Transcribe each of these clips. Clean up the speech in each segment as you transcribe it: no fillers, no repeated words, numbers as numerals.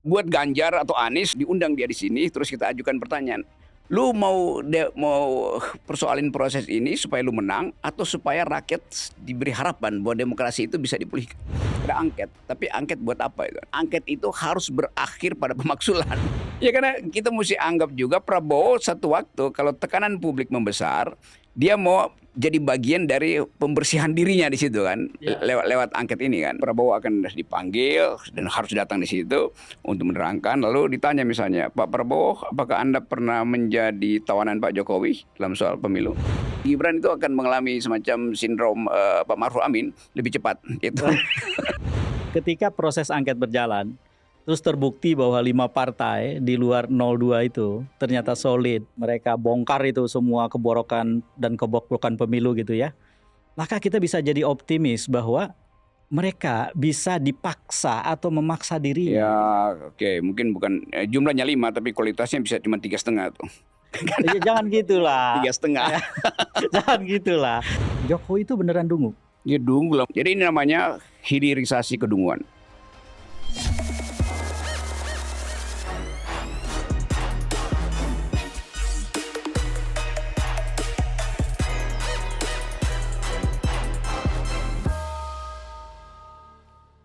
buat Ganjar atau Anies, diundang dia di sini, terus kita ajukan pertanyaan, "Lu mau persoalin proses ini supaya lu menang atau supaya rakyat diberi harapan bahwa demokrasi itu bisa dipulihkan?" Ada angket, tapi angket buat apa itu? Angket itu harus berakhir pada pemaksulan. Ya karena kita mesti anggap juga Prabowo satu waktu kalau tekanan publik membesar, dia mau jadi bagian dari pembersihan dirinya di situ kan, Ya. lewat angket ini kan. Prabowo akan dipanggil dan harus datang di situ untuk menerangkan. Lalu ditanya misalnya, "Pak Prabowo, apakah Anda pernah menjadi tawanan Pak Jokowi dalam soal pemilu?" Gibran itu akan mengalami semacam sindrom Pak Maruf Amin lebih cepat gitu. Ketika proses angket berjalan, terus terbukti bahwa 5 partai di luar 02 itu ternyata solid. Mereka bongkar itu semua keborokan dan kebobrokan pemilu gitu ya. Maka kita bisa jadi optimis bahwa mereka bisa dipaksa atau memaksa Ya dirinya. oke, mungkin bukan jumlahnya 5 tapi kualitasnya bisa cuma 3,5 tuh. Ya, jangan gitulah. 3,5. Jangan gitulah. Jokowi itu beneran dungu. Ya dungu lah. Jadi ini namanya hilirisasi kedunguan.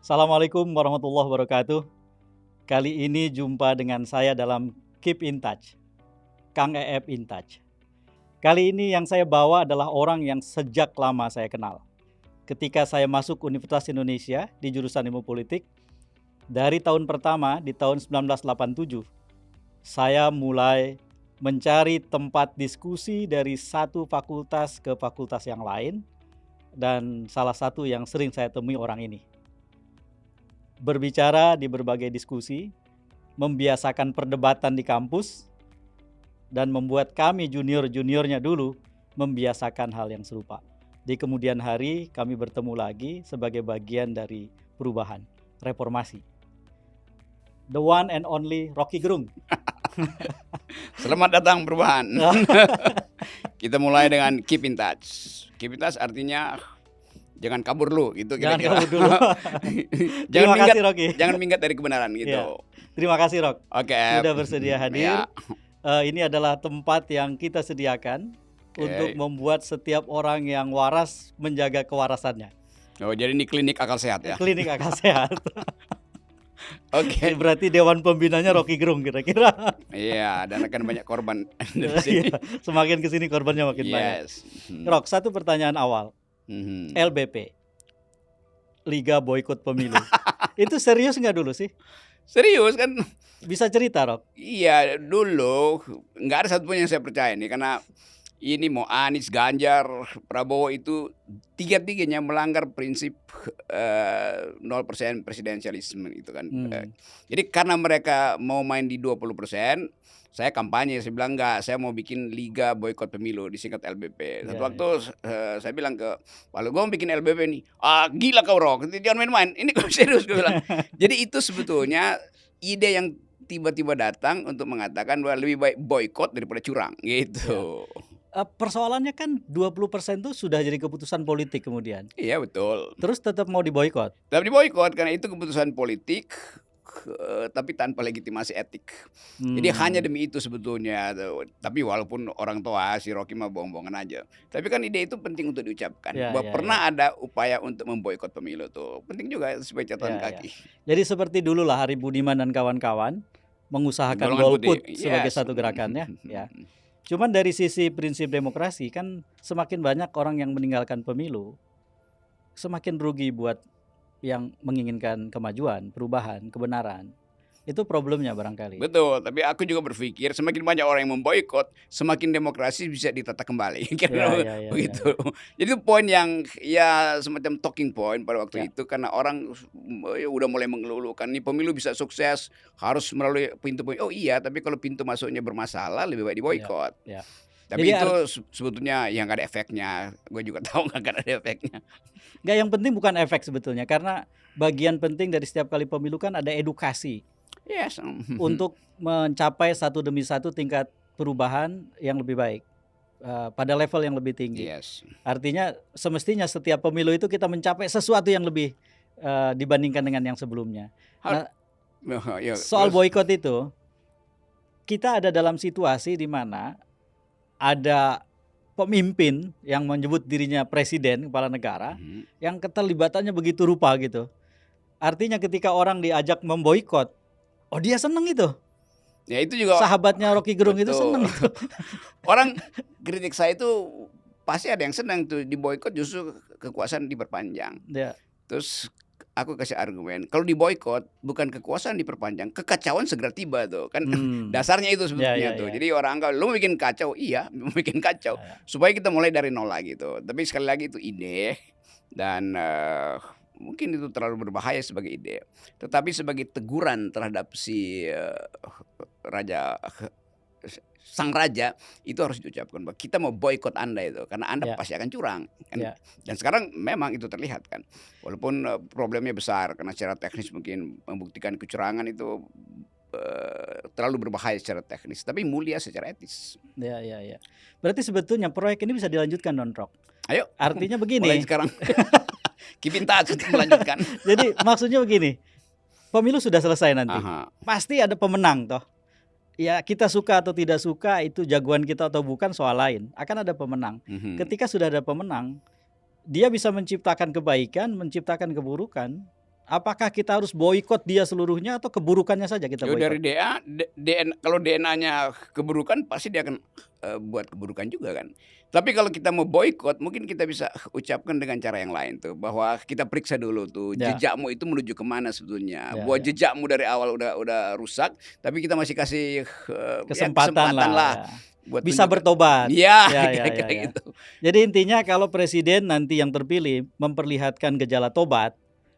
Assalamualaikum warahmatullahi wabarakatuh. Kali ini jumpa dengan saya dalam Keep in Touch, Kang EF in Touch. Kali ini yang saya bawa adalah orang yang sejak lama saya kenal. Ketika saya masuk Universitas Indonesia di jurusan Ilmu Politik, dari tahun pertama di tahun 1987, saya mulai mencari tempat diskusi dari satu fakultas ke fakultas yang lain, dan salah satu yang sering saya temui orang ini. Berbicara di berbagai diskusi, membiasakan perdebatan di kampus, dan membuat kami junior-juniornya dulu membiasakan hal yang serupa. Di kemudian hari kami bertemu lagi sebagai bagian dari perubahan, reformasi. The one and only Rocky Gerung. Selamat datang perubahan. Kita mulai dengan keep in touch. Keep in touch artinya jangan kabur lu gitu Jangan kira-kira. kabur dulu. Jangan Terima minggat, kasih Rocky. jangan minggat dari kebenaran gitu. Ya. Terima kasih Rok. Oke. Sudah bersedia hadir. Ya. Ini adalah tempat yang kita sediakan untuk membuat setiap orang yang waras menjaga kewarasannya. Oh, jadi ini klinik akal sehat ya. Klinik akal sehat. Oke. Berarti dewan pembinanya Rocky Gerung kira-kira. Iya, dan akan banyak korban dari sini. Semakin kesini korbannya makin banyak. Yes. Rok, satu pertanyaan awal. LBP, Liga Boikot Pemilu. Itu serius nggak dulu sih? Serius kan? Bisa cerita, Rok? Iya, dulu nggak ada satupun yang saya percaya nih, karena ini mau Anies, Ganjar, Prabowo itu tiga-tiganya melanggar prinsip 0% presidensialisme itu kan. Jadi karena mereka mau main di 20%, saya kampanye, saya bilang enggak, saya mau bikin Liga Boikot Pemilu, disingkat LBP. Satu waktu saya bilang ke Pak Lugo, gue mau bikin LBP nih. Ah, gila kau Rok, jangan main-main, ini kok serius gue bilang. Jadi itu sebetulnya ide yang tiba-tiba datang untuk mengatakan bahwa lebih baik boikot daripada curang gitu. Persoalannya kan 20% itu sudah jadi keputusan politik kemudian. Iya betul. Terus tetap mau diboikot. Tetap diboikot karena itu keputusan politik, tapi tanpa legitimasi etik. Jadi hanya demi itu sebetulnya. Tapi walaupun orang tua si Rocky mah bohong-bohongan aja. Tapi kan ide itu penting untuk diucapkan. Bahwa pernah ada upaya untuk memboikot pemilu tuh. Penting juga sebagai catatan kaki. Jadi seperti dulu lah Hari Budiman dan kawan-kawan mengusahakan golput sebagai satu gerakannya. Ya. Cuman dari sisi prinsip demokrasi kan semakin banyak orang yang meninggalkan pemilu, semakin rugi buat yang menginginkan kemajuan, perubahan, kebenaran. Itu problemnya barangkali. Betul, tapi aku juga berpikir semakin banyak orang yang memboikot, semakin demokrasi bisa ditata kembali. Kira-kira begitu. Jadi itu poin yang ya semacam talking point pada waktu itu, karena orang udah mulai mengeluhkan nih pemilu bisa sukses harus melalui pintu-pintu. Oh iya, tapi kalau pintu masuknya bermasalah lebih baik diboikot. Tapi jadi itu sebetulnya yang gak ada efeknya. Gue juga tahu gak ada efeknya. Gak, yang penting bukan efek sebetulnya, karena bagian penting dari setiap kali pemilu kan ada edukasi. Yes. Untuk mencapai satu demi satu tingkat perubahan yang lebih baik pada level yang lebih tinggi. Artinya semestinya setiap pemilu itu kita mencapai sesuatu yang lebih dibandingkan dengan yang sebelumnya. Ya, Soal terus? boykot itu, kita ada dalam situasi di mana ada pemimpin yang menyebut dirinya presiden, kepala negara, Mhm. yang keterlibatannya begitu rupa gitu. Artinya ketika orang diajak memboikot, oh dia seneng itu. Ya itu juga Sahabatnya Rocky Gerung itu betul. seneng itu. Orang kritik saya itu pasti ada yang senang tuh diboikot justru kekuasaan diperpanjang. Ya, Terus aku kasih argumen, kalau diboikot bukan kekuasaan diperpanjang, kekacauan segera tiba tuh. Kan hmm. dasarnya itu Ya, ya, sebetulnya tuh. ya. Jadi orang anggap lu mau bikin kacau, iya, mau bikin kacau Ya, ya. supaya kita mulai dari nol lagi tuh. Tapi sekali lagi itu ide dan mungkin itu terlalu berbahaya sebagai ide. Tetapi sebagai teguran terhadap si raja sang raja itu harus diucapkan bahwa kita mau boikot Anda itu karena Anda Ya, pasti akan curang kan. ya. Dan sekarang memang itu terlihat kan. Walaupun problemnya besar karena secara teknis mungkin membuktikan kecurangan itu terlalu berbahaya secara teknis, tapi mulia secara etis. Ya, ya, ya. Berarti sebetulnya proyek ini bisa dilanjutkan, Don Rock. Ayo, Artinya mulai begini. sekarang kita untuk melanjutkan. Jadi maksudnya begini. Pemilu sudah selesai nanti. Aha. Pasti ada pemenang toh. Ya kita suka atau tidak suka itu jagoan kita atau bukan soal lain. Akan ada pemenang. Mhm. Ketika sudah ada pemenang, dia bisa menciptakan kebaikan, menciptakan keburukan. Apakah kita harus boikot dia seluruhnya atau keburukannya saja kita Yo, dari boikot? DNA, kalau DNA-nya keburukan pasti dia akan buat keburukan juga kan. Tapi kalau kita mau boikot mungkin kita bisa ucapkan dengan cara yang lain tuh bahwa kita periksa dulu tuh Ya, jejakmu itu menuju kemana sebetulnya. ya, Bahwa ya. jejakmu dari awal udah rusak, tapi kita masih kasih ya, Kesempatan lah. lah Ya. buat Bisa tunjukkan. bertobat. Iya, Ya, ya, kira-kira ya, ya. gitu. Jadi intinya kalau presiden nanti yang terpilih memperlihatkan gejala tobat,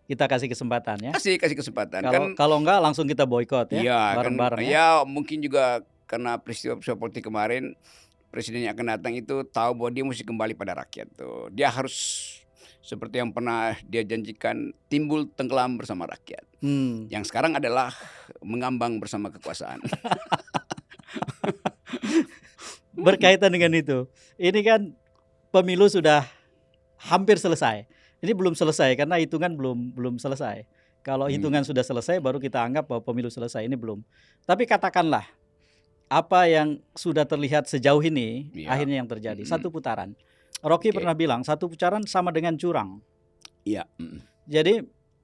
kita kasih kesempatan ya. Kasih kesempatan kan. Kalau enggak langsung kita boikot ya, Iya kan, bareng-bareng ya. ya mungkin juga karena peristiwa politik kemarin presiden yang akan datang itu tahu bahwa dia mesti kembali pada rakyat tuh. Dia harus seperti yang pernah dia janjikan timbul tenggelam bersama rakyat. Hmm. Yang sekarang adalah mengambang bersama kekuasaan. Berkaitan dengan itu, ini kan pemilu sudah hampir selesai. Ini belum selesai karena hitungan belum selesai. Kalau hitungan sudah selesai baru kita anggap bahwa pemilu selesai. Ini belum. Tapi katakanlah apa yang sudah terlihat sejauh ini Iya. akhirnya yang terjadi satu putaran. Rocky Oke. pernah bilang satu putaran sama dengan curang. Iya. Jadi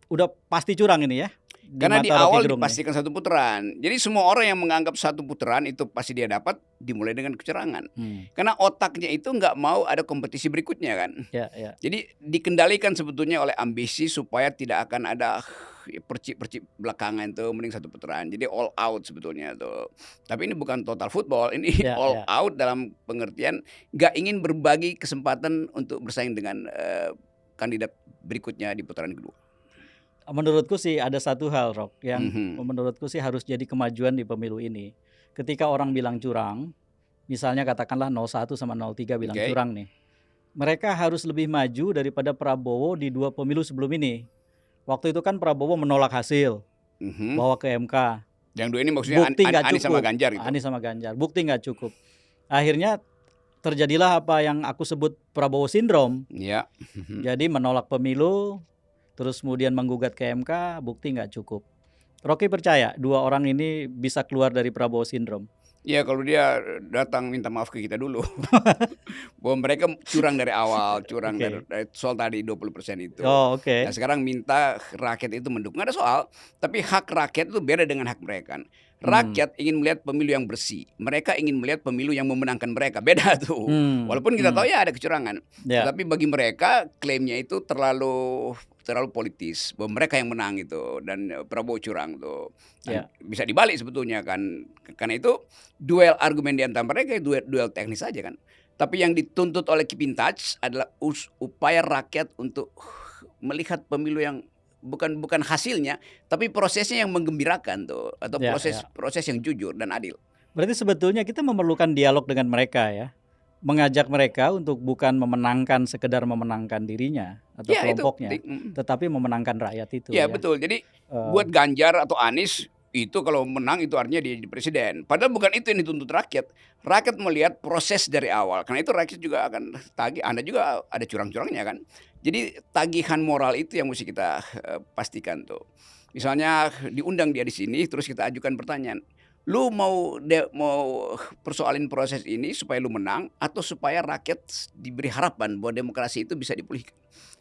udah pasti curang ini ya. Karena di mata Rocky awal Gerung nih. dipastikan satu putaran. Jadi semua orang yang menganggap satu putaran itu pasti dia dapat dimulai dengan kecurangan. Karena otaknya itu nggak mau ada kompetisi berikutnya kan. Ya, ya. Jadi dikendalikan sebetulnya oleh ambisi supaya tidak akan ada percik-percik belakangan tuh mending satu putaran. Jadi all out sebetulnya tuh. Tapi ini bukan total football, ini Ya, all ya. out dalam pengertian nggak ingin berbagi kesempatan untuk bersaing dengan kandidat berikutnya di putaran kedua. Menurutku sih ada satu hal, Rock, yang Mhm. menurutku sih harus jadi kemajuan di pemilu ini. Ketika orang bilang curang, misalnya katakanlah 01 sama 03 bilang Oke. curang nih. Mereka harus lebih maju daripada Prabowo di 2 pemilu sebelum ini. Waktu itu kan Prabowo menolak hasil, Mhm. bawa ke MK. Yang dua ini maksudnya Bukti nggak Anies sama cukup. Ganjar gitu. Anies sama Ganjar. Bukti nggak cukup. Akhirnya terjadilah apa yang aku sebut Prabowo Syndrome. Iya. Jadi menolak pemilu, terus kemudian menggugat ke MK, bukti nggak cukup. Rocky percaya 2 orang ini bisa keluar dari Prabowo Syndrome. Ya kalau dia datang minta maaf ke kita dulu. Bahwa mereka curang dari awal, curang Oke. dari soal tadi 20% itu. Oh, oke. Nah sekarang minta rakyat itu mendukung. Nggak ada soal, tapi hak rakyat itu beda dengan hak mereka. Rakyat ingin melihat pemilu yang bersih. Mereka ingin melihat pemilu yang memenangkan mereka. Beda tuh. Walaupun kita tahu ya ada kecurangan. Ya. Tapi bagi mereka klaimnya itu terlalu politis. Bahwa mereka yang menang itu dan Prabowo curang tuh. Dan bisa dibalik sebetulnya kan. Karena itu duel argumen di antara mereka duel teknis saja kan. Tapi yang dituntut oleh Keep in Touch adalah upaya rakyat untuk melihat pemilu yang bukan hasilnya, tapi prosesnya yang menggembirakan tuh, atau proses yang jujur dan adil. Berarti sebetulnya kita memerlukan dialog dengan mereka ya, mengajak mereka untuk bukan memenangkan sekedar memenangkan dirinya atau kelompoknya, tetapi memenangkan rakyat itu. Ya betul. Jadi buat Ganjar atau Anies itu kalau menang itu artinya dia jadi presiden. Padahal bukan itu yang dituntut rakyat. Rakyat melihat proses dari awal. Karena itu rakyat juga akan tagih. Anda juga ada curang-curangnya kan. Jadi tagihan moral itu yang mesti kita pastikan tuh. Misalnya diundang dia di sini, terus kita ajukan pertanyaan, lu mau persoalin proses ini supaya lu menang atau supaya rakyat diberi harapan bahwa demokrasi itu bisa dipulihkan,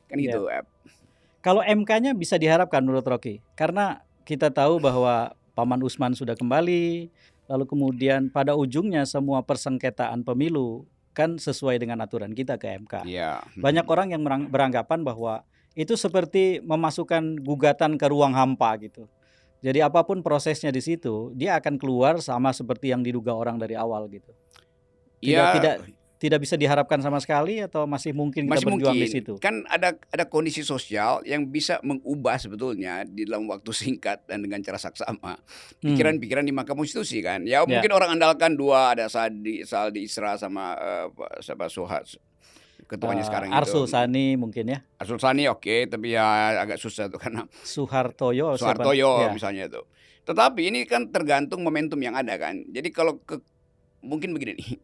kan Ya. gitu. Kalau MK-nya bisa diharapkan menurut Rocky, karena kita tahu bahwa Paman Usman sudah kembali, lalu kemudian pada ujungnya semua persengketaan pemilu kan sesuai dengan aturan kita ke MK. Iya. Banyak orang yang beranggapan bahwa itu seperti memasukkan gugatan ke ruang hampa gitu. Jadi apapun prosesnya di situ, dia akan keluar sama seperti yang diduga orang dari awal gitu. Ya, Tidak bisa diharapkan sama sekali atau masih mungkin kita masih berjuang di mungkin. situ? Kan ada kondisi sosial yang bisa mengubah sebetulnya di dalam waktu singkat dan dengan cara saksama pikiran-pikiran di Mahkamah Konstitusi kan. Ya Ya. mungkin orang andalkan dua, ada Saldi Isra sama siapa Suhad ketuanya sekarang Arsul itu. Sani mungkin ya. Arsul Sani oke, tapi ya agak susah tuh karena Suhartoyo Soehartoyo ya. misalnya tuh. Tetapi ini kan tergantung momentum yang ada kan. Jadi kalau mungkin begini nih.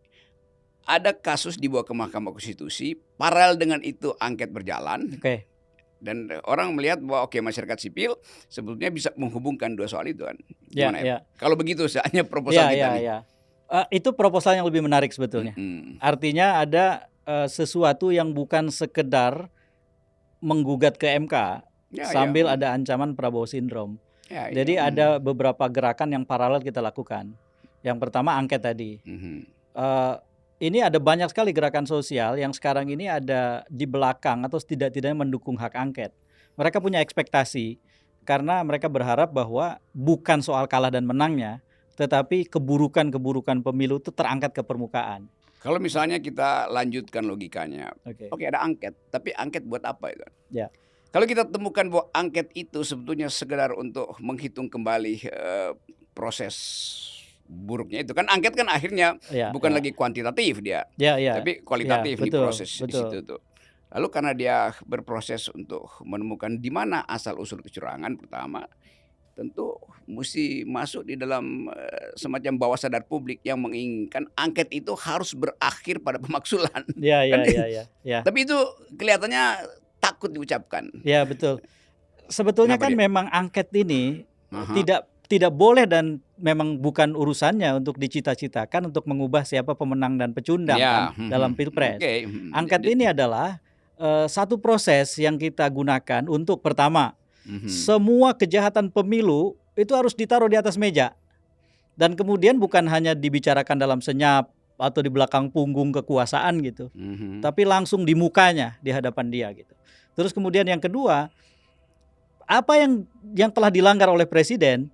Ada kasus dibawa ke Mahkamah Konstitusi, paralel dengan itu angket berjalan. Oke. Dan orang melihat bahwa oke, masyarakat sipil sebetulnya bisa menghubungkan dua soal itu kan. Ya, Gimana ya. Kalau begitu hanya proposal kita nih. Itu proposal yang lebih menarik sebetulnya. Artinya ada sesuatu yang bukan sekedar menggugat ke MK sambil ada ancaman Prabowo Syndrome. Jadi ada beberapa gerakan yang paralel kita lakukan. Yang pertama angket tadi. Ini ada banyak sekali gerakan sosial yang sekarang ini ada di belakang atau tidak-tidaknya mendukung hak angket. Mereka punya ekspektasi karena mereka berharap bahwa bukan soal kalah dan menangnya, tetapi keburukan-keburukan pemilu itu terangkat ke permukaan. Kalau misalnya kita lanjutkan logikanya, oke ada angket, tapi angket buat apa itu? Ya. Kalau kita temukan bahwa angket itu sebetulnya sekedar untuk menghitung kembali proses buruknya itu kan, angket kan akhirnya bukan lagi kuantitatif dia, tapi kualitatif di proses di situ tuh. Lalu karena dia berproses untuk menemukan di mana asal usul kecurangan, pertama tentu mesti masuk di dalam semacam bawah sadar publik yang menginginkan angket itu harus berakhir pada pemaksulan. Tapi itu kelihatannya takut diucapkan. Ya betul. Sebetulnya kan memang angket ini tidak boleh dan memang bukan urusannya untuk dicita-citakan untuk mengubah siapa pemenang dan pecundang kan, dalam pilpres. Angket ini adalah satu proses yang kita gunakan untuk pertama, semua kejahatan pemilu itu harus ditaruh di atas meja. Dan kemudian bukan hanya dibicarakan dalam senyap atau di belakang punggung kekuasaan gitu. Tapi langsung di mukanya, di hadapan dia gitu. Terus kemudian yang kedua, apa yang telah dilanggar oleh presiden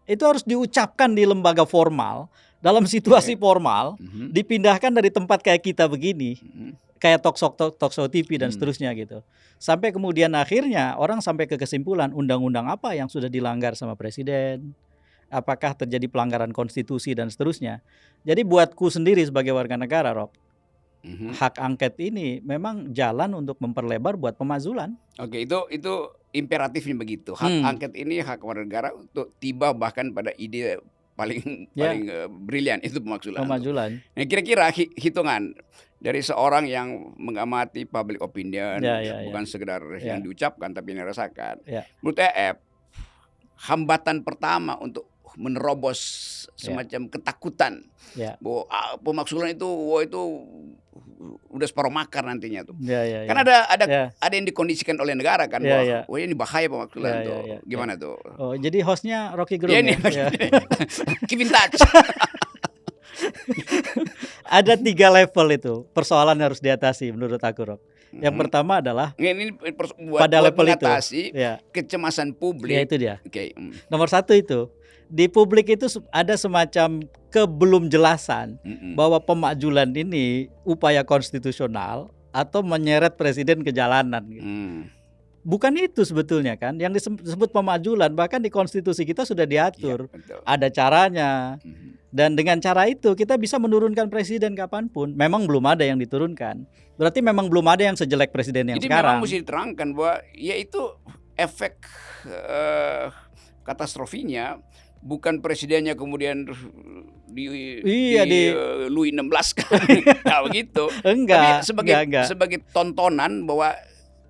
itu harus diucapkan di lembaga formal, dalam situasi formal, dipindahkan dari tempat kayak kita begini, kayak talk show TV dan seterusnya gitu. Sampai kemudian akhirnya orang sampai ke kesimpulan undang-undang apa yang sudah dilanggar sama presiden, apakah terjadi pelanggaran konstitusi dan seterusnya. Jadi buatku sendiri sebagai warga negara, Rob, hak angket ini memang jalan untuk memperlebar buat pemakzulan. Oke, itu imperatifnya begitu. Hak angket ini hak warga negara untuk tiba bahkan pada ide paling brilian, itu pemakzulan. Nah, kira-kira hitungan dari seorang yang mengamati public opinion, bukan sekedar yang diucapkan tapi yang dirasakan. Menurut hambatan pertama untuk menerobos semacam ketakutan bahwa pemaksulan itu udah separuh makar nantinya tuh. Kan ada yang dikondisikan oleh negara kan, bahwa ini bahaya pemaksulan tuh. Gimana tuh? Oh, jadi hostnya Rocky Gerung Keep in touch. Ada 3 level itu persoalan yang harus diatasi menurut aku, Rock. Yang pertama adalah ini pada level itu kecemasan publik. Ya, itu dia. Nomor 1 itu di publik itu ada semacam kebelumjelasan bahwa pemakzulan ini upaya konstitusional atau menyeret presiden ke jalanan gitu. Bukan itu sebetulnya kan yang disebut pemakzulan, bahkan di konstitusi kita sudah diatur, ada caranya. Dan dengan cara itu kita bisa menurunkan presiden kapanpun. Memang belum ada yang diturunkan, berarti memang belum ada yang sejelek presiden yang sekarang. Jadi memang mesti diterangkan bahwa ya itu efek katastrofinya bukan presidennya kemudian di Louis 16 kan. Nah, begitu. Enggak, tapi sebagai tontonan bahwa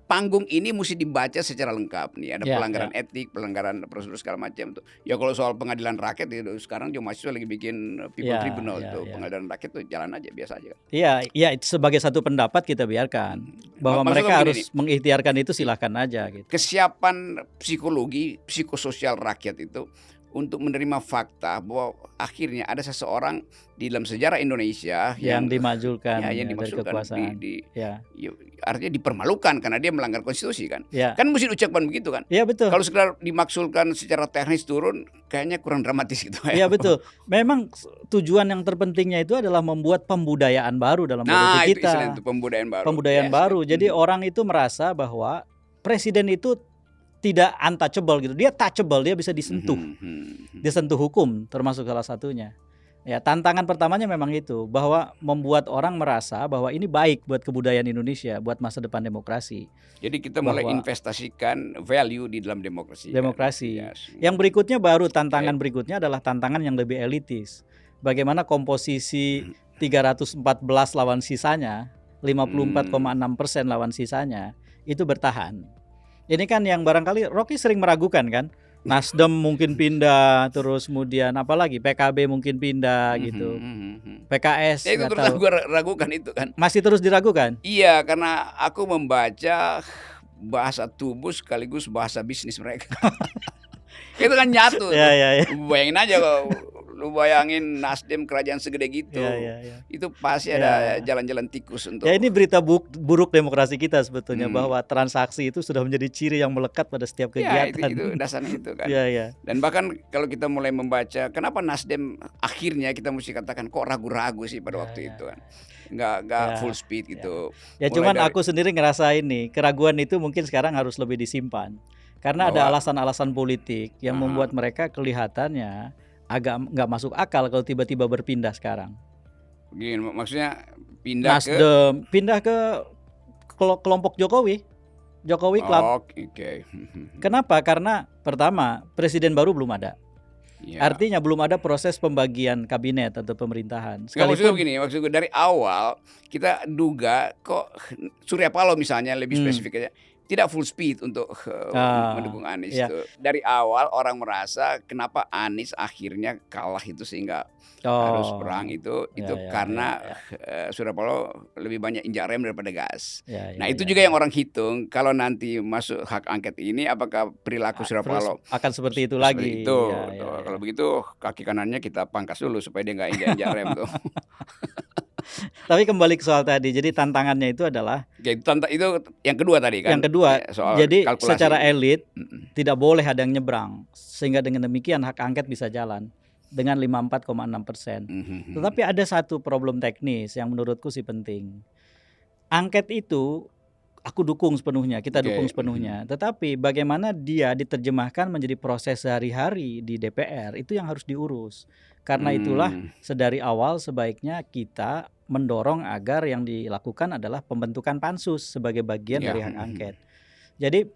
panggung ini mesti dibaca secara lengkap nih. Ada Ya, pelanggaran etik, pelanggaran prosedur segala macam tuh. Ya kalau soal pengadilan rakyat itu sekarang juga mahasiswa lagi bikin people Ya, tribunal ya, tuh. ya. Pengadilan rakyat tuh jalan aja biasa aja. Iya, iya, itu sebagai satu pendapat kita biarkan bahwa Maksud mereka aku harus begini, mengikhtiarkan itu, silahkan aja gitu. kesiapan psikologi, psikososial rakyat itu untuk menerima fakta bahwa akhirnya ada seseorang di dalam sejarah Indonesia Yang dimajukan yang dari dimasukkan kekuasaan. Ya, artinya dipermalukan karena dia melanggar konstitusi kan. ya, Kan mesti diucapkan begitu kan. ya betul. Kalau sekedar dimaksudkan secara teknis turun, kayaknya kurang dramatis gitu. Iya betul. Memang tujuan yang terpentingnya itu adalah membuat pembudayaan baru dalam Nah, politik itu kita. istilah itu pembudayaan baru. Pembudayaan Yes, baru. yes. Jadi orang itu merasa bahwa presiden itu tidak untouchable gitu. Dia touchable, dia bisa disentuh. Disentuh hukum termasuk salah satunya. Ya, tantangan pertamanya memang itu, bahwa membuat orang merasa bahwa ini baik buat kebudayaan Indonesia, buat masa depan demokrasi. Jadi kita mulai Bahwa- investasikan value di dalam demokrasi. Demokrasi. Kan? Yes. Yang berikutnya baru tantangan berikutnya adalah tantangan yang lebih elitis. Bagaimana komposisi 314 lawan sisanya, 54,6% lawan sisanya itu bertahan. Ini kan yang barangkali Rocky sering meragukan kan. Nasdem mungkin pindah, terus kemudian apalagi PKB mungkin pindah gitu. PKS Ya, itu nggak terus tahu. gue ragukan itu kan. Masih terus diragukan. Iya, karena aku membaca bahasa tubuh sekaligus bahasa bisnis mereka. Itu kan nyatu. Ya, tuh. ya, ya. Bayangin aja kalau lu bayangin Nasdem kerajaan segede gitu. Ya, ya, ya. Itu pasti Ya. ada jalan-jalan tikus untuk. Ya, ini berita buruk demokrasi kita sebetulnya, Hmm. bahwa transaksi itu sudah menjadi ciri yang melekat pada setiap Ya, kegiatan. itu dasarnya itu kan. Ya, ya. Dan bahkan kalau kita mulai membaca kenapa Nasdem akhirnya kita mesti katakan kok ragu-ragu sih pada Ya, waktu ya. itu kan. Nggak Ya, full speed gitu. Ya, Mulai cuman dari- aku sendiri ngerasa ini keraguan itu mungkin sekarang harus lebih disimpan, karena ada Bahwa- alasan-alasan politik yang Aha. membuat mereka kelihatannya agak nggak masuk akal kalau tiba-tiba berpindah sekarang. Begini, maksudnya pindah ke Nasdem pindah ke kelompok Jokowi Club. Oke. Kenapa? Karena pertama, presiden baru belum ada. Ya. Artinya belum ada proses pembagian kabinet atau pemerintahan. Nggak, maksudnya Sekalipun begini, maksud gue dari awal kita duga kok Surya Paloh misalnya lebih spesifik aja tidak full speed untuk mendukung Anies. ya. Tuh. Dari awal orang merasa kenapa Anies akhirnya kalah itu sehingga harus perang itu Ya, ya, karena ya, Surya Paloh lebih banyak injak rem daripada gas. ya, Nah, itu ya. juga yang orang hitung kalau nanti masuk hak angket ini apakah perilaku Surya Terus Paloh akan seperti itu seperti lagi. itu. Ya, ya, Tuh, ya. kalau begitu kaki kanannya kita pangkas dulu supaya dia nggak injak rem tuh. Tapi kembali ke soal tadi, jadi tantangannya itu adalah Oke, itu yang kedua tadi kan. yang kedua, Ya, soal jadi kalkulasi. secara elit Mm-mm. tidak boleh ada yang nyebrang, sehingga dengan demikian hak angket bisa jalan dengan 54,6%. Mhm. Tetapi ada satu problem teknis yang menurutku sih penting. Angket itu aku dukung sepenuhnya, kita Oke. dukung sepenuhnya. Tetapi bagaimana dia diterjemahkan menjadi proses sehari-hari di DPR, itu yang harus diurus. Karena itulah sedari awal sebaiknya kita mendorong agar yang dilakukan adalah pembentukan pansus sebagai bagian Ya. dari hak angket. Jadi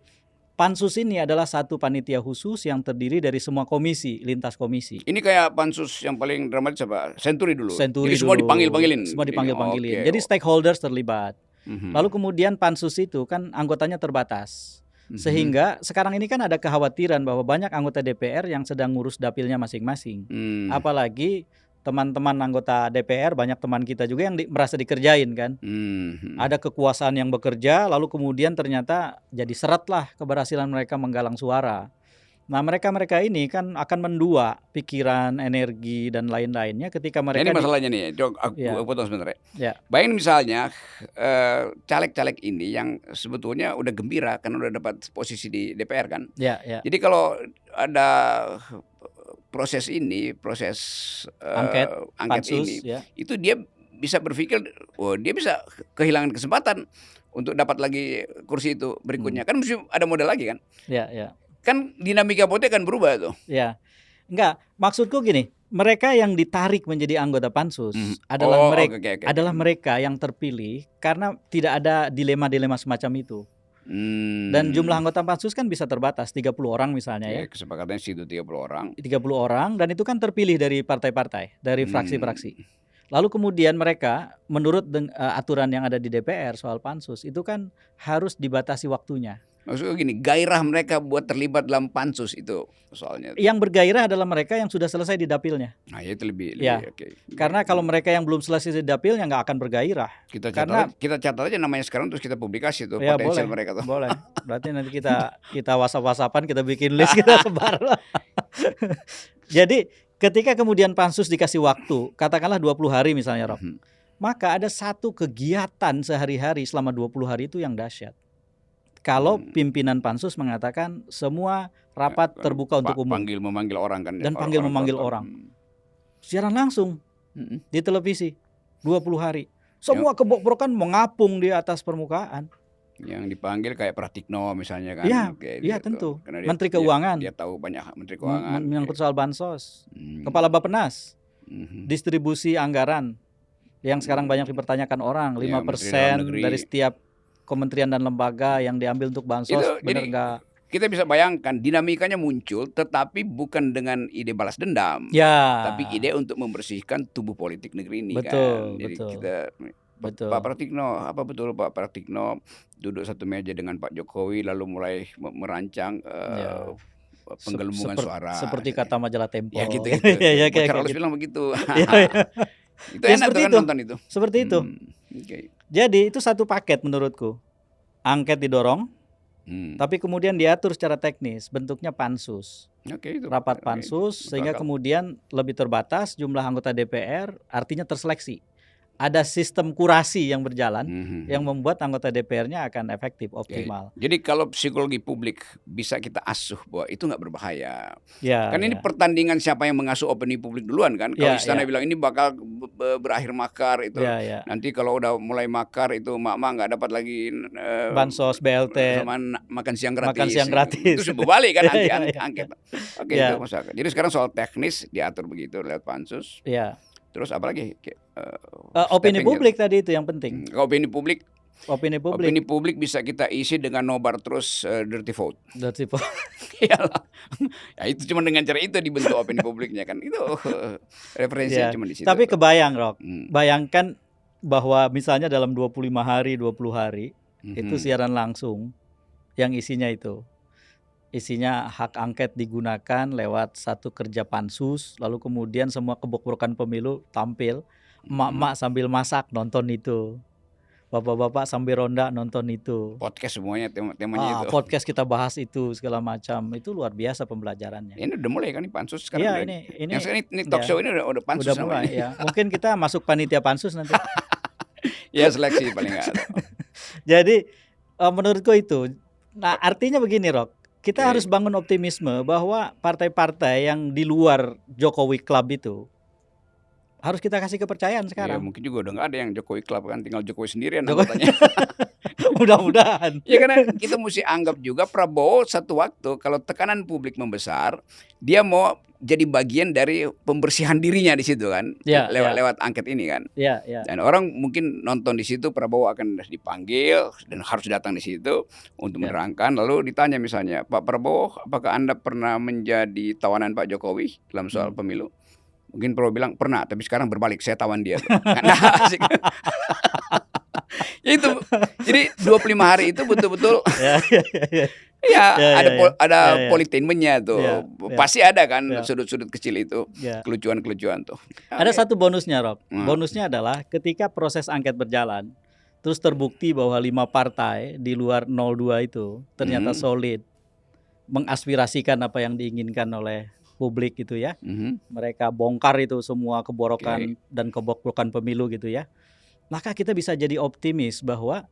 pansus ini adalah satu panitia khusus yang terdiri dari semua komisi, lintas komisi. Ini kayak pansus yang paling dramatis apa? Senturi dulu. Senturi Jadi semua dulu. dipanggil-panggilin. Semua dipanggil-panggilin. Oke. Jadi stakeholders terlibat. Mhm. Lalu kemudian pansus itu kan anggotanya terbatas. Mhm. Sehingga sekarang ini kan ada kekhawatiran bahwa banyak anggota DPR yang sedang ngurus dapilnya masing-masing. Apalagi teman-teman anggota DPR, banyak teman kita juga yang merasa dikerjain kan. Ada kekuasaan yang bekerja, lalu kemudian ternyata jadi seret lah keberhasilan mereka menggalang suara. Nah, mereka ini kan akan mendua pikiran, energi, dan lain-lainnya ketika Nah, mereka ini masalahnya nih, aku Ya. potong sebentar ya. Ya. Bayangin misalnya caleg-caleg ini yang sebetulnya udah gembira karena udah dapat posisi di DPR kan. Ya. Jadi kalau ada proses Angket, pansus, ini, ya. itu dia bisa berpikir, oh dia bisa kehilangan kesempatan untuk dapat lagi kursi itu berikutnya. Kan mesti ada modal lagi kan. Ya. Kan dinamika politik akan berubah tuh. Ya, enggak. Maksudku gini, mereka yang ditarik menjadi anggota pansus adalah mereka, oke. adalah mereka yang terpilih karena tidak ada dilema-dilema semacam itu. Dan jumlah anggota pansus kan bisa terbatas, 30 orang misalnya ya. Kesepakatannya situ 30 orang. 30 orang, dan itu kan terpilih dari partai-partai, dari fraksi-fraksi. Lalu kemudian mereka menurut aturan yang ada di DPR soal pansus itu kan harus dibatasi waktunya. Maksudnya gini, gairah mereka buat terlibat dalam pansus itu soalnya. Yang bergairah adalah mereka yang sudah selesai di dapilnya. Nah itu lebih Ya, oke. Karena kalau mereka yang belum selesai di dapilnya nggak akan bergairah. Kita Karena- catat aja namanya sekarang terus kita publikasi tuh Ya potensial boleh, mereka tuh. boleh. Berarti nanti kita WhatsApp-WhatsAppan, kita bikin list, kita sebar lah. Jadi ketika kemudian pansus dikasih waktu, katakanlah 20 hari misalnya, Rob, Mhm. maka ada satu kegiatan sehari-hari selama 20 hari itu yang dahsyat. Kalau pimpinan pansus mengatakan semua rapat terbuka untuk umum Memanggil orang kan. dan memanggil orang. Siaran langsung di televisi 20 hari. Semua kebobrokan mengapung di atas permukaan. Yang dipanggil kayak Pratikno misalnya kan. Iya, Kayak iya gitu. tentu. Karena Menteri Keuangan. Dia tahu banyak Menteri Keuangan. Menyangkut soal bansos. Kepala Bappenas. Distribusi anggaran yang sekarang banyak dipertanyakan orang, 5% dari setiap kementerian dan lembaga yang diambil untuk bansos, benar nggak? Kita bisa bayangkan dinamikanya muncul, tetapi bukan dengan ide balas dendam, Ya. tapi ide untuk membersihkan tubuh politik negeri ini. Betul, kan. Jadi betul. kita, Pak Pratikno, apa betul Pak Pratikno duduk satu meja dengan Pak Jokowi lalu mulai merancang penggelembungan suara. Seperti kata majalah Tempo. Ya gitu. Ya, Bocah halus bilang begitu. Itu Ya, enak tuh kan itu. nonton itu. Seperti itu. Okay. Jadi itu satu paket menurutku. Angket didorong, tapi kemudian diatur secara teknis, bentuknya pansus. Itu. Rapat pansus sehingga kemudian lebih terbatas jumlah anggota DPR, artinya terseleksi. Ada sistem kurasi yang berjalan yang membuat anggota DPR-nya akan efektif, optimal. Jadi kalau psikologi publik bisa kita asuh bahwa itu nggak berbahaya. Ya, Kan ini pertandingan siapa yang mengasuh opini publik duluan kan. Kalau istana bilang ini bakal berakhir makar itu. Nanti kalau udah mulai makar itu mak-mak nggak dapat lagi bansos, BLT, sama makan siang gratis. Makan siang gratis. Itu berbalik kan angket. Oke, Ya. itu masalah. Jadi sekarang soal teknis diatur begitu lewat pansus. Ya. Terus apa lagi? Opini publik tadi itu yang penting. Opini publik. Opini publik bisa kita isi dengan nobar terus dirty vote. Dirty vote. Iyalah. Ya itu cuma dengan cara itu dibentuk opini publiknya kan. Itu referensinya cuma di situ. Tapi kebayang, Rob. Bayangkan bahwa misalnya dalam 25 hari, 20 hari itu siaran langsung yang isinya hak angket digunakan lewat satu kerja pansus, lalu kemudian semua kebobrokan pemilu tampil, emak-emak sambil masak nonton itu, bapak-bapak sambil ronda nonton itu, podcast semuanya temanya itu, podcast kita bahas itu segala macam, itu luar biasa pembelajarannya. Ini udah mulai kan nih pansus sekarang. Iya, ini talk show ini udah pansus. Udah mulai ya. Mungkin kita masuk panitia pansus nanti. Ya seleksi paling nggak ada. Jadi menurutku itu, nah artinya begini, Rok. Kita harus bangun optimisme bahwa partai-partai yang di luar Jokowi Club itu harus kita kasih kepercayaan sekarang. Ya, mungkin juga udah nggak ada yang Jokowi Club kan, tinggal Jokowi sendirian anggotanya. Mudah-mudahan. Ya karena kita mesti anggap juga Prabowo satu waktu kalau tekanan publik membesar, dia mau jadi bagian dari pembersihan dirinya di situ kan, lewat angket ini kan. Dan orang mungkin nonton di situ Prabowo akan dipanggil dan harus datang di situ untuk menerangkan. Lalu ditanya misalnya, Pak Prabowo, apakah Anda pernah menjadi tawanan Pak Jokowi dalam soal pemilu? Mungkin Prabowo bilang pernah, tapi sekarang berbalik, saya tawan dia. Ya itu, jadi 25 hari itu betul-betul ada politainmentnya tuh. Pasti ada kan sudut-sudut kecil itu, kelucuan-kelucuan tuh. Ada satu bonusnya, Rob. Bonusnya adalah ketika proses angket berjalan, terus terbukti bahwa 5 partai di luar 02 itu ternyata solid, mengaspirasikan apa yang diinginkan oleh publik gitu ya. Mereka bongkar itu semua keborokan dan kebobrokan pemilu gitu ya. Maka kita bisa jadi optimis bahwa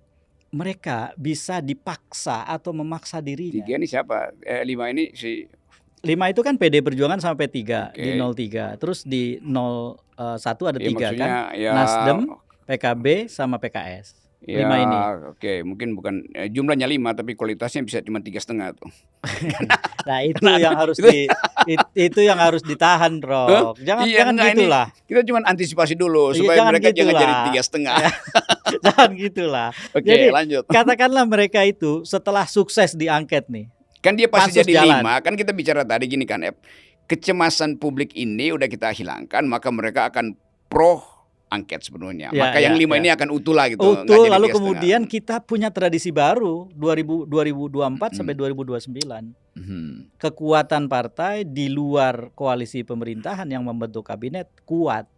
mereka bisa dipaksa atau memaksa dirinya. 3 ini siapa? 5 ini si 5 itu kan PD Perjuangan sampai 3 di 03. Terus di 01 ada 3 kan. Nasdem, PKB sama PKS. 5 ini. Oke, mungkin bukan jumlahnya 5 tapi kualitasnya bisa cuma 3,5 tuh. Nah, itu yang harus itu yang harus ditahan, Rob. Jangan gitulah. Kita cuma antisipasi dulu supaya mereka jangan jadi 3,5. Jangan gitulah. Oke, lanjut. Katakanlah mereka itu setelah sukses di angket nih. Kan dia pasti jadi 5. Kan kita bicara tadi gini kan, kecemasan publik ini udah kita hilangkan, maka mereka akan pro angket sepenuhnya. Ya, Maka yang ya, 5 ya. ini akan utuh lah gitu. nggak Utuh, jadi lalu 3,5. kemudian kita punya tradisi baru 2024 sampai 2029. Kekuatan partai di luar koalisi pemerintahan yang membentuk kabinet kuat.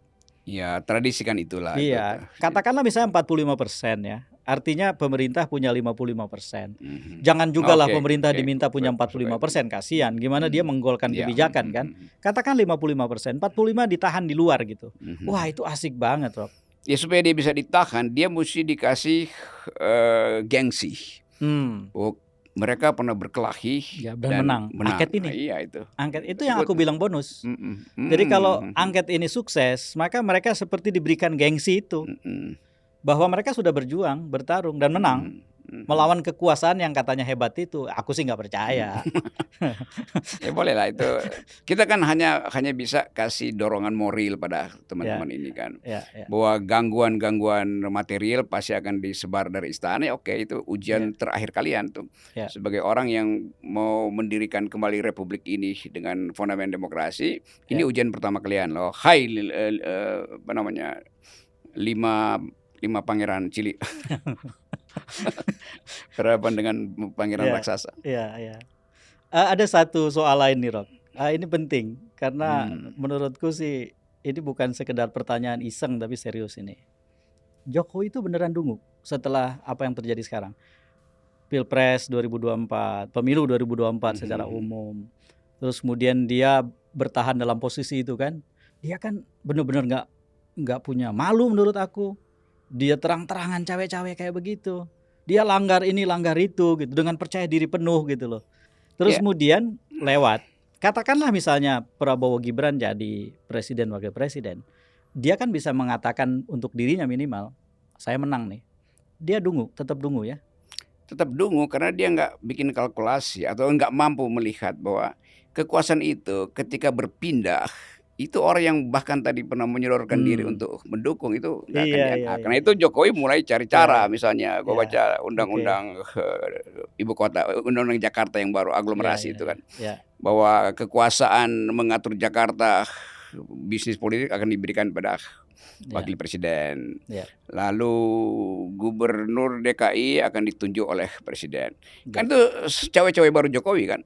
Ya, tradisi kan itulah. Iya, katakanlah misalnya 45% ya. Artinya pemerintah punya 55%. Mhm. Jangan juga lah Oke, pemerintah oke. diminta punya 45%, kasihan. Gimana dia menggolkan Ya, kebijakan kan? Katakan 55%, 45 ditahan di luar gitu. Wah, itu asik banget, Rob. Ya supaya dia bisa ditahan, dia mesti dikasih gengsi. Oh, mereka pernah berkelahi Ya, dan menang. Angket ini. Iya itu. Angket itu yang aku bilang bonus. Mm-mm. Jadi kalau angket ini sukses, maka mereka seperti diberikan gengsi itu. Bahwa mereka sudah berjuang, bertarung, dan menang. Melawan kekuasaan yang katanya hebat itu. Aku sih nggak percaya. Ya boleh lah itu. Kita kan hanya bisa kasih dorongan moral pada teman-teman ini kan. Ya, ya. Bahwa gangguan-gangguan material pasti akan disebar dari istana. Ya, oke, itu ujian terakhir kalian tuh. Ya. Sebagai orang yang mau mendirikan kembali republik ini dengan fondamen demokrasi, ini ujian pertama kalian loh. Hai apa namanya? lima pangeran cilik. Berhadapan dengan pangeran raksasa. Iya, iya. Ada satu soal lain nih, Rob. Ini penting karena menurutku sih ini bukan sekedar pertanyaan iseng tapi serius ini. Jokowi itu beneran dungu setelah apa yang terjadi sekarang. Pilpres 2024, pemilu 2024 secara umum. Terus kemudian dia bertahan dalam posisi itu kan. Dia kan benar-benar nggak punya malu menurut aku. Dia terang-terangan cawe-cawe kayak begitu. Dia langgar ini, langgar itu gitu dengan percaya diri penuh gitu loh. Terus kemudian lewat. Katakanlah misalnya Prabowo Gibran jadi presiden wakil presiden. Dia kan bisa mengatakan untuk dirinya minimal, saya menang nih. Dia dungu, tetap dungu ya. Tetap dungu karena dia nggak bikin kalkulasi atau nggak mampu melihat bahwa kekuasaan itu ketika berpindah, itu orang yang bahkan tadi pernah menyodorkan diri untuk mendukung itu nggak akan diangkat. Karena itu Jokowi mulai cari cara, misalnya gue baca undang-undang ibu kota, undang-undang Jakarta yang baru aglomerasi itu kan, bahwa kekuasaan mengatur Jakarta bisnis politik akan diberikan pada wakil presiden. Lalu gubernur DKI akan ditunjuk oleh presiden. Kan itu cawe-cawe baru Jokowi kan.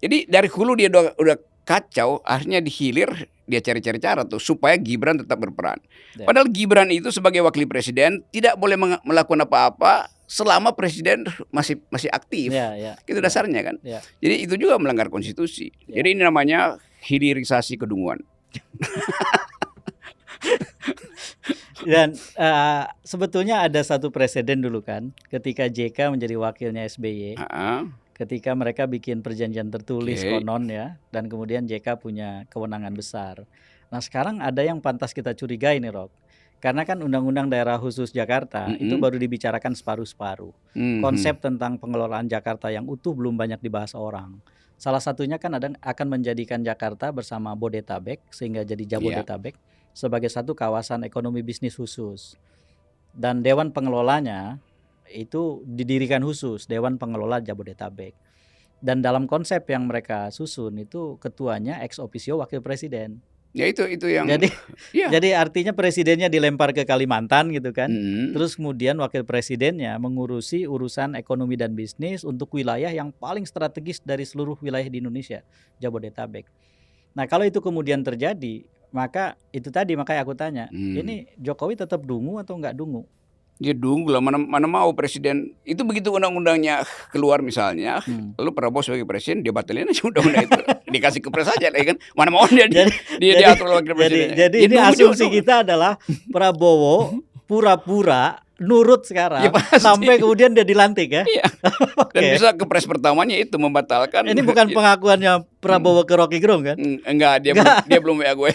Jadi dari hulu dia udah kacau, akhirnya di hilir dia cari-cari cara tuh supaya Gibran tetap berperan. Padahal Gibran itu sebagai wakil presiden tidak boleh melakukan apa-apa selama presiden masih aktif. Itu dasarnya kan. Jadi itu juga melanggar konstitusi. Jadi ini namanya hilirisasi kedunguan. Dan sebetulnya ada satu presiden dulu kan, ketika JK menjadi wakilnya SBY. Ketika mereka bikin perjanjian tertulis konon ya, dan kemudian JK punya kewenangan besar. Nah sekarang ada yang pantas kita curigai nih Rob, karena kan Undang-Undang Daerah Khusus Jakarta itu baru dibicarakan separuh-separuh. Konsep tentang pengelolaan Jakarta yang utuh belum banyak dibahas orang. Salah satunya kan akan menjadikan Jakarta bersama Bodetabek sehingga jadi Jabodetabek sebagai satu kawasan ekonomi bisnis khusus. Dan Dewan Pengelolanya itu didirikan khusus, Dewan Pengelola Jabodetabek. Dan dalam konsep yang mereka susun itu ketuanya ex officio wakil presiden. Ya itu yang jadi artinya presidennya dilempar ke Kalimantan gitu kan. Terus kemudian wakil presidennya mengurusi urusan ekonomi dan bisnis untuk wilayah yang paling strategis dari seluruh wilayah di Indonesia, Jabodetabek. Nah, kalau itu kemudian terjadi, maka itu tadi makanya aku tanya, ini Jokowi tetap dungu atau enggak dungu? Dia dungu lah, mana mau presiden itu begitu undang-undangnya keluar misalnya, lalu Prabowo sebagai presiden dia batalin aja undang-undang itu, dikasih kepres aja kan, mana mau dia atur wakil presiden. Jadi ini asumsi kita adalah Prabowo pura-pura nurut sekarang sampai kemudian dia dilantik ya. Dan bisa kepres pertamanya itu membatalkan. Ini bukan pengakuannya Prabowo ke Rocky Gerung kan? Enggak, dia belum WA gue.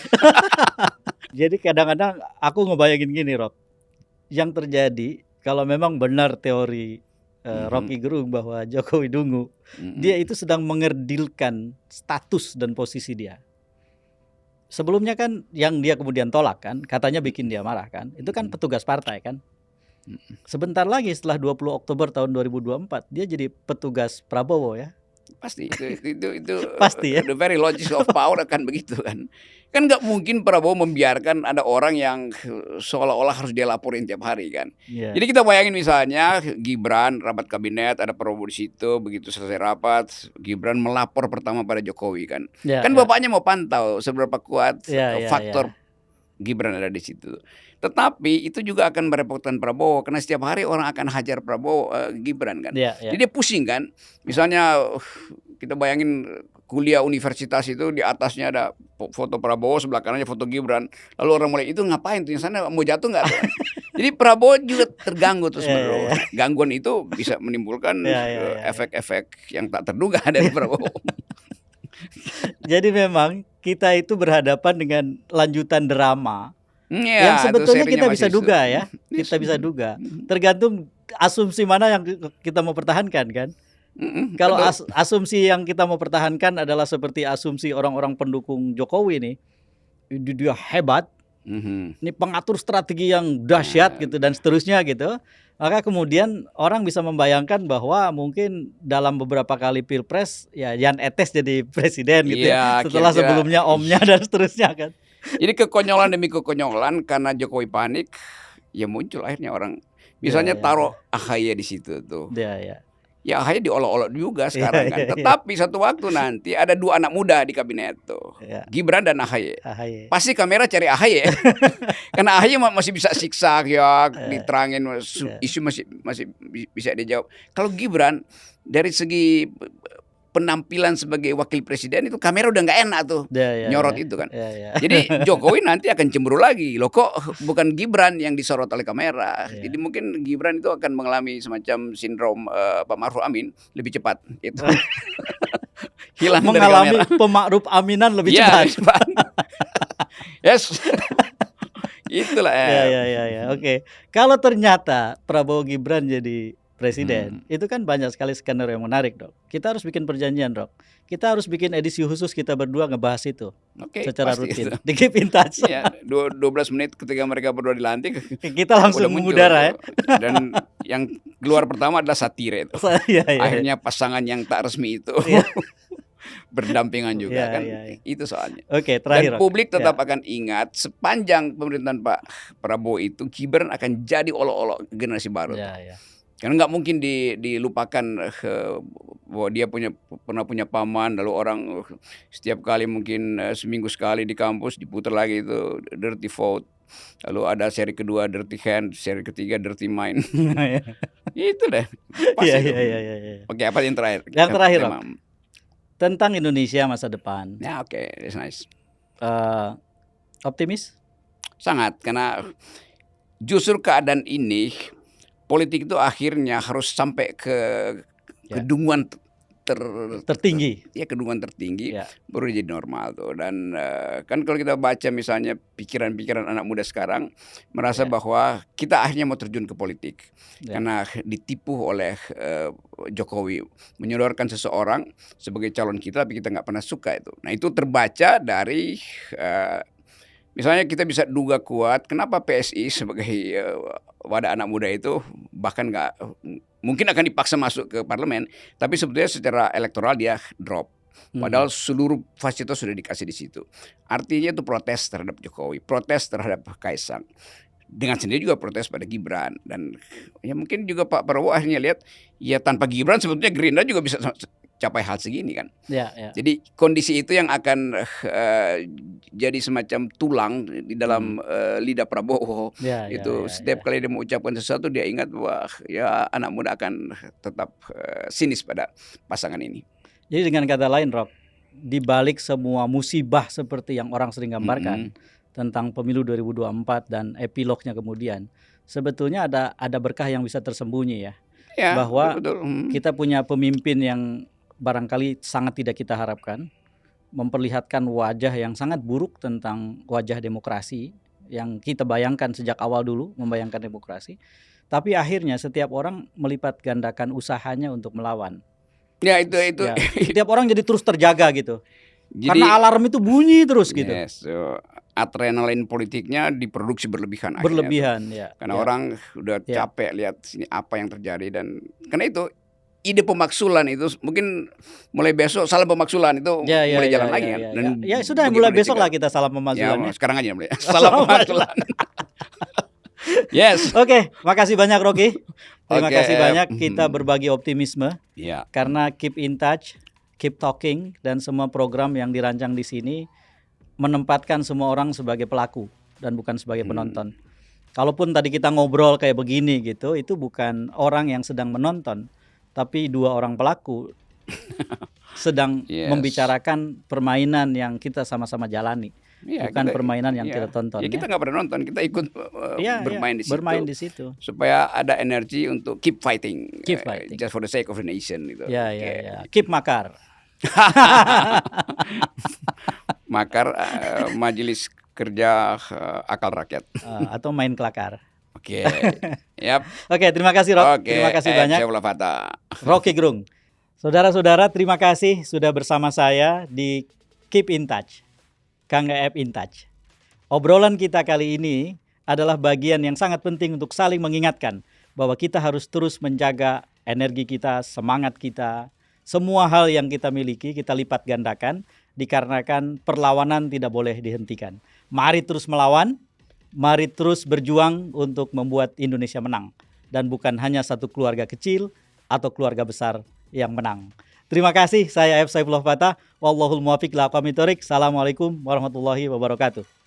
Jadi kadang-kadang aku ngebayangin gini Rob. Yang terjadi kalau memang benar teori Rocky Gerung bahwa Jokowi dungu, dia itu sedang mengerdilkan status dan posisi dia. Sebelumnya kan yang dia kemudian tolak kan, katanya bikin dia marah kan, itu kan petugas partai kan. Sebentar lagi setelah 20 Oktober tahun 2024 dia jadi petugas Prabowo ya. Pasti itu Pasti ya? the very logic of power akan begitu kan. Kan nggak mungkin Prabowo membiarkan ada orang yang seolah-olah harus dia laporin tiap hari kan. Iya. Jadi kita bayangin misalnya Gibran rapat kabinet, ada Prabowo di situ, begitu selesai rapat, Gibran melapor pertama pada Jokowi kan. Ya, Kan ya. bapaknya mau pantau seberapa kuat Ya, ya, faktor Gibran ada di situ. Tetapi itu juga akan merepotkan Prabowo karena setiap hari orang akan hajar Prabowo Gibran kan. Ya, ya. Jadi dia pusing kan. Misalnya kita bayangin kuliah universitas itu di atasnya ada foto Prabowo, sebelah kanannya foto Gibran. Lalu orang mulai itu ngapain tuh yang sana mau jatuh nggak? Jadi Prabowo juga terganggu terus menerus. Gangguan itu bisa menimbulkan efek-efek yang tak terduga dari Prabowo. Jadi memang kita itu berhadapan dengan lanjutan drama yang Ya, sebetulnya kita bisa duga ya. Kita bisa duga. Tergantung asumsi mana yang kita mau pertahankan kan. Kalau asumsi yang kita mau pertahankan adalah seperti asumsi orang-orang pendukung Jokowi nih, dia hebat, ini pengatur strategi yang dahsyat gitu dan seterusnya gitu. Maka kemudian orang bisa membayangkan bahwa mungkin dalam beberapa kali pilpres ya Jan Etes jadi presiden gitu ya, setelah sebelumnya omnya dan seterusnya kan. Jadi kekonyolan demi kekonyolan karena Jokowi panik, ya muncul akhirnya orang. Misalnya taruh AHY di situ tuh. Ya AHY diolok-olok juga sekarang kan. Tetapi satu waktu nanti ada dua anak muda di kabinet tuh, Gibran dan AHY. Pasti kamera cari AHY. Karena AHY masih bisa siksa ya, diterangin isu masih bisa dijawab. Kalau Gibran dari segi penampilan sebagai wakil presiden itu kamera udah nggak enak tuh nyorot itu kan. Jadi Jokowi nanti akan cemburu lagi. Loh kok bukan Gibran yang disorot oleh kamera. Jadi mungkin Gibran itu akan mengalami semacam sindrom Pak Ma'ruf Amin lebih cepat itu. Hilang mengalami Pemakrup Aminan lebih cepat. Yes. Itulah ya. Oke. Kalau ternyata Prabowo Gibran jadi presiden, itu kan banyak sekali skenario yang menarik, Dok. Kita harus bikin perjanjian, Dok. Kita harus bikin edisi khusus kita berdua ngebahas itu secara rutin. Di Keep in Touch. Ya, 12 menit ketika mereka berdua dilantik, kita langsung mengudara ya. Dan yang keluar pertama adalah satire itu. Akhirnya pasangan yang tak resmi itu berdampingan juga kan. Itu soalnya. Oke, terakhir. Dan publik tetap akan ingat sepanjang pemerintahan Pak Prabowo itu Gibran akan jadi olok-olok generasi baru. Karena nggak mungkin dilupakan bahwa dia pernah punya paman, lalu orang setiap kali mungkin seminggu sekali di kampus diputar lagi itu Dirty Vote, lalu ada seri kedua Dirty Hand, seri ketiga Dirty Mind. Itu deh. Oke, apa yang terakhir? Yang terakhir, tentang Indonesia masa depan. Ya oke, that's nice. Optimis? Sangat, karena justru keadaan ini politik itu akhirnya harus sampai ke kedunguan tertinggi. Ya, kedunguan tertinggi baru jadi normal tuh. Dan kan kalau kita baca misalnya pikiran-pikiran anak muda sekarang merasa bahwa kita akhirnya mau terjun ke politik karena ditipu oleh Jokowi menyodorkan seseorang sebagai calon kita, tapi kita nggak pernah suka itu. Nah itu terbaca dari misalnya kita bisa duga kuat kenapa PSI sebagai wadah anak muda itu bahkan nggak mungkin akan dipaksa masuk ke parlemen, tapi sebetulnya secara elektoral dia drop. Padahal seluruh fasilitas sudah dikasih di situ. Artinya itu protes terhadap Jokowi, protes terhadap Kaisang. Dengan sendiri juga protes pada Gibran. Dan ya mungkin juga Pak Prabowo akhirnya lihat ya tanpa Gibran sebetulnya Gerindra juga bisa capai hal segini kan. Jadi kondisi itu yang akan jadi semacam tulang di dalam lidah Prabowo. Setiap kali dia mengucapkan sesuatu dia ingat bahwa ya anak muda akan tetap sinis pada pasangan ini. Jadi dengan kata lain, Rob, di balik semua musibah seperti yang orang sering gambarkan tentang pemilu 2024 dan epilognya kemudian, sebetulnya ada berkah yang bisa tersembunyi ya. Bahwa kita punya pemimpin yang barangkali sangat tidak kita harapkan, memperlihatkan wajah yang sangat buruk tentang wajah demokrasi yang kita bayangkan sejak awal dulu membayangkan demokrasi, tapi akhirnya setiap orang melipat gandakan usahanya untuk melawan. Ya itu. Setiap orang jadi terus terjaga gitu. Karena alarm itu bunyi terus gitu. Adrenalin politiknya diproduksi berlebihan. Karena orang udah capek lihat sini apa yang terjadi dan karena itu ide pemaksulan itu mungkin mulai besok salam pemaksulan itu mulai jalan lagi kan. Dan Ya sudah mulai besok lah kita salam ya, pemaksulannya. sekarang aja mulai. Salam pemaksulan. Yes. Oke, makasih banyak Rocky. Terima Oke, kasih banyak, kita berbagi optimisme Ya. karena keep in touch, keep talking, dan semua program yang dirancang di sini menempatkan semua orang sebagai pelaku dan bukan sebagai penonton. Kalaupun tadi kita ngobrol kayak begini gitu, itu bukan orang yang sedang menonton, tapi dua orang pelaku sedang Yes. membicarakan permainan yang kita sama-sama jalani, Ya, bukan permainan yang kita tonton. Ya, kita nggak pernah nonton, kita ikut bermain di situ. Bermain di situ. Supaya ada energi untuk keep fighting. Keep fighting. Just for the sake of the nation gitu. Ya, Oke. ya. Keep makar. Makar Majelis Kerja Akal Rakyat. Atau main kelakar. Oke. Yap. Oke, terima kasih Rock. Oke. Terima kasih banyak. Saya Ulafata. Rocky Gerung. Saudara-saudara, terima kasih sudah bersama saya di Keep in Touch. Kang EF in Touch. Obrolan kita kali ini adalah bagian yang sangat penting untuk saling mengingatkan bahwa kita harus terus menjaga energi kita, semangat kita, semua hal yang kita miliki kita lipat gandakan dikarenakan perlawanan tidak boleh dihentikan. Mari terus melawan, mari terus berjuang untuk membuat Indonesia menang dan bukan hanya satu keluarga kecil atau keluarga besar yang menang. Terima kasih, saya F. Saifullah Fatah. Wallahul muwaffiq ila aqwamit thoriq. Assalamualaikum warahmatullahi wabarakatuh.